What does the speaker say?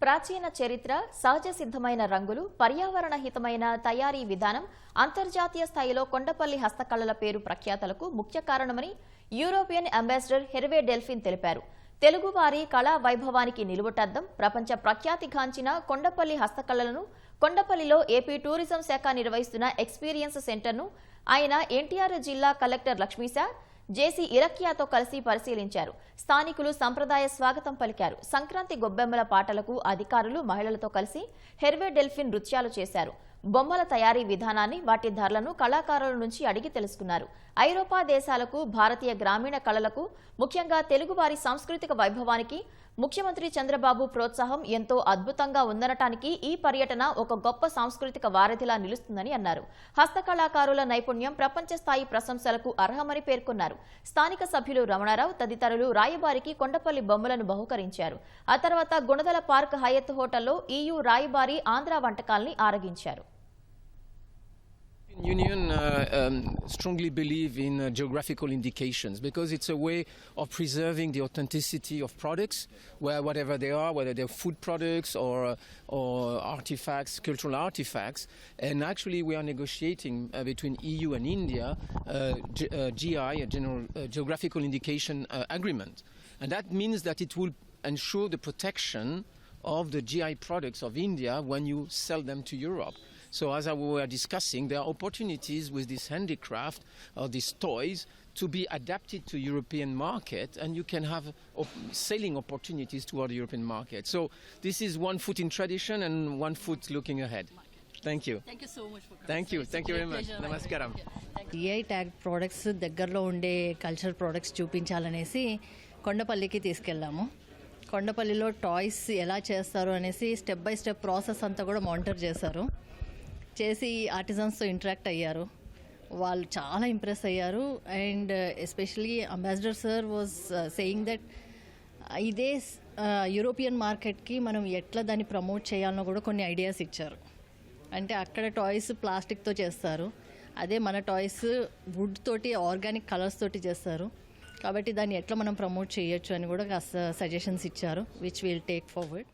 ప్రాచీన చరిత్ర, సహజ సిద్ధమైన రంగులు, పర్యావరణ హితమైన తయారీ విధానం అంతర్జాతీయ స్థాయిలో కొండపల్లి హస్తకళల పేరు ప్రఖ్యాతలకు ముఖ్య కారణమని యూరోపియన్ అంబాసిడర్ హెర్వే డెల్ఫిన్ తెలిపారు. తెలుగువారి కళా వైభవానికి నిలువుటద్దం ప్రపంచ ప్రఖ్యాతిగాంచిన కొండపల్లి హస్తకళలను కొండపల్లిలో ఏపీ టూరిజం శాఖ నిర్వహిస్తున్న ఎక్స్పీరియన్స్ సెంటర్ను ఆయన ఎన్టీఆర్ జిల్లా కలెక్టర్ లక్ష్మీశా, జేసీ ఇరక్యాతో కలిసి పరిశీలించారు. స్థానికులు సంప్రదాయ స్వాగతం పలికారు. సంక్రాంతి గొబ్బెమ్మల పాటలకు అధికారులు మహిళలతో కలిసి హెర్వే డెల్ఫిన్ నృత్యాలు చేశారు. బొమ్మల తయారీ విధానాన్ని, వాటి ధరలను కళాకారుల నుంచి అడిగి తెలుసుకున్నారు. ఐరోపా దేశాలకు, భారతీయ గ్రామీణ కళలకు, ముఖ్యంగా తెలుగువారి సాంస్కృతిక వైభవానికి ముఖ్యమంత్రి చంద్రబాబు ప్రోత్సాహం ఎంతో అద్భుతంగా ఉందనటానికి ఈ పర్యటన ఒక గొప్ప సాంస్కృతిక వారధిలా నిలుస్తుందని అన్నారు. హస్తకళాకారుల నైపుణ్యం ప్రపంచ స్థాయి ప్రశంసలకు అర్హమని పేర్కొన్నారు. స్థానిక సభ్యులు రమణారావు తదితరులు రాయబారికి కొండపల్లి బొమ్మలను బహుకరించారు. ఆ తర్వాత గుణదల పార్క్ హయత్ హోటల్లో EU రాయబారి Andhra వంటకాల్ని ఆరగించారు. Union strongly believe in geographical indications because it's a way of preserving the authenticity of products, whatever they are, whether they're food products or artifacts, cultural artifacts. And actually, we are negotiating between EU and India GI, a general geographical indication agreement, and that means that it will ensure the protection of the GI products of India when you sell them to Europe. So as we were discussing, there are opportunities with this handicraft or these toys to be adapted to European market, and you can have selling opportunities toward the European market. So this is one foot in tradition and one foot looking ahead. Thank you. Thank you so much for coming. Thank you very much. Namaskaram. GI tag products దగ్గరలో ఉండే culture products చూపించాలనేసి కొండపల్లికి తీసుకెళ్ళాము. కొండపల్లిలో toys ఎలా చేస్తారు అనేసి step by step process అంతా కూడా monitor చేసి ఆర్టిజన్స్తో interact అయ్యారు. వాళ్ళు చాలా ఇంప్రెస్ అయ్యారు. And especially ambassador sir was saying that ఇదే యూరోపియన్ మార్కెట్కి మనం ఎట్లా దాన్ని ప్రమోట్ చేయాలనో కూడా కొన్ని ఐడియాస్ ఇచ్చారు. అంటే అక్కడ టాయ్స్ ప్లాస్టిక్తో చేస్తారు, అదే మన టాయ్స్ వుడ్ తోటి, ఆర్గానిక్ కలర్స్ తోటి చేస్తారు. కాబట్టి దాన్ని ఎట్లా మనం ప్రమోట్ చేయొచ్చు అని కూడా కాస్త సజెషన్స్ ఇచ్చారు, విచ్ విల్ టేక్ ఫార్వర్డ్.